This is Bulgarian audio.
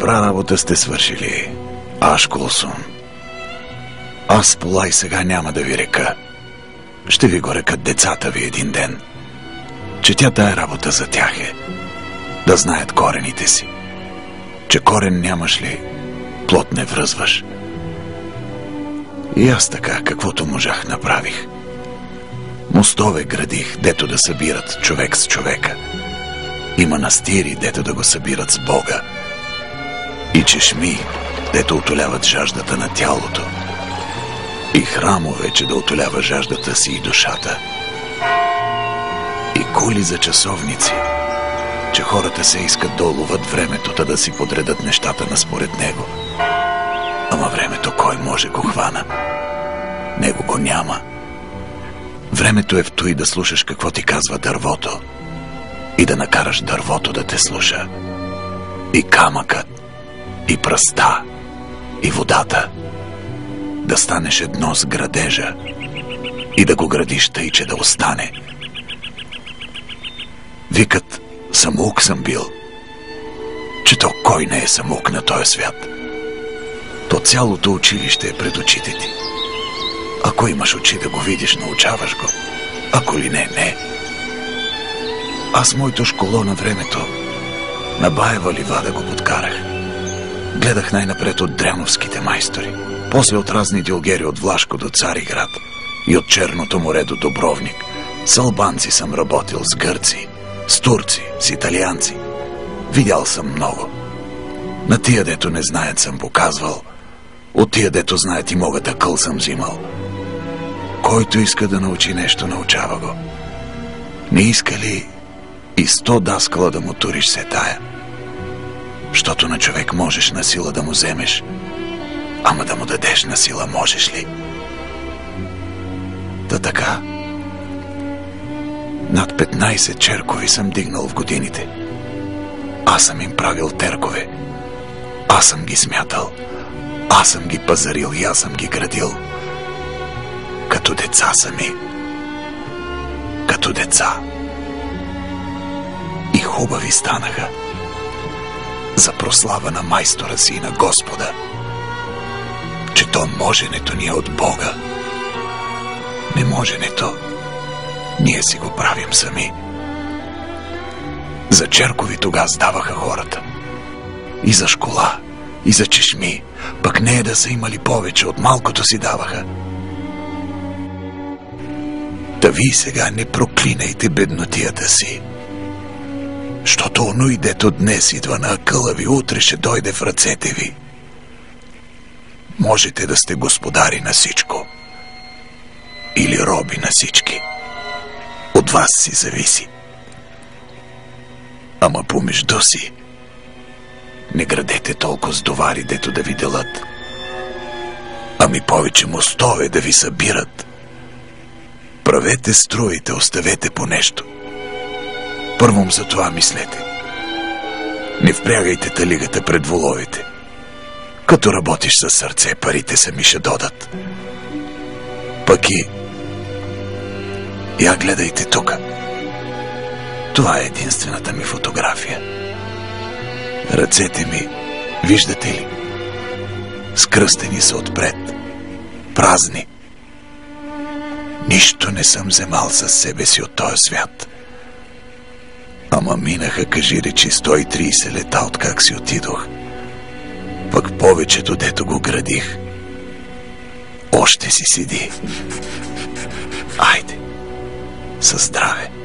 Добра работа сте свършили, Ашколсон. Аз Полай сега няма да ви река. Ще ви го рекат децата ви един ден. Че тя тая работа за тях е. Да знаят корените си. Че корен нямаш ли, плод не връзваш. И аз така, каквото можах, направих. Мостове градих, дето да събират човек с човека. И манастири, дето да го събират с Бога. И чешми, дето утоляват жаждата на тялото. И храмове, че да утолява жаждата си и душата. И кули за часовници, че хората се искат да уловат времето, да си подредат нещата наспоред него. Ама времето кой може го хвана? Него го няма. Времето е в той да слушаш какво ти казва дървото и да накараш дървото да те слуша. И камъкът, и пръста, и водата. Да станеш едно с градежа и да го градиш тъй, че да остане. Викат, самоук съм бил. Че то кой не е самоук на този свят? То цялото училище е пред очите ти. Ако имаш очи да го видиш, научаваш го. Ако ли не, не. Аз моето школо на времето на Баева ливада го подкарах. Гледах най-напред от дряновските майстори, после от разни дилгери от Влашко до Цариград и от Черното море до Добровник. С албанци съм работил, с гърци, с турци, с италианци. Видял съм много. На тия, дето не знаят, съм показвал. От тия, дето знаят и могат, акъл съм взимал. Който иска да научи нещо, научава го. Не иска ли и 100 даскала да му туриш се тая? Щото на човек можеш на сила да му вземеш, ама да му дадеш на сила можеш ли? Та така, над 15 черкови съм дигнал в годините. Аз съм им правил теркове. Аз съм ги смятал. Аз съм ги пазарил и аз съм ги градил. Като деца сами. Като деца. И хубави станаха. За прослава на майстора си и на Господа. Че то моженето ни е от Бога. Неможенето ние си го правим сами. За черкови тогава даваха хората. И за школа, и за чешми. Пък не е да са имали повече, от малкото си даваха. Та вие сега не проклинайте беднотията си. Щото оно и дето днес идва на акъла ви, утре ще дойде в ръцете ви. Можете да сте господари на всичко. Или роби на всички. От вас си зависи. Ама помежду си не градете толкова с довари, дето да ви делат. Ами повече мостове да ви събират. Правете строите, оставете по нещо. Първом за това мислете. Не впрягайте талигата пред воловете. Като работиш със сърце, парите сами ще додат. Пък и я гледайте тука. Това е единствената ми фотография. Ръцете ми, виждате ли? Скръстени са отпред. Празни. Нищо не съм вземал със себе си от този свят. Ама минаха, кажи речи, 130 лета, откак си отидох. Пък повечето, дето го градих, още си седи. Айде, със здраве.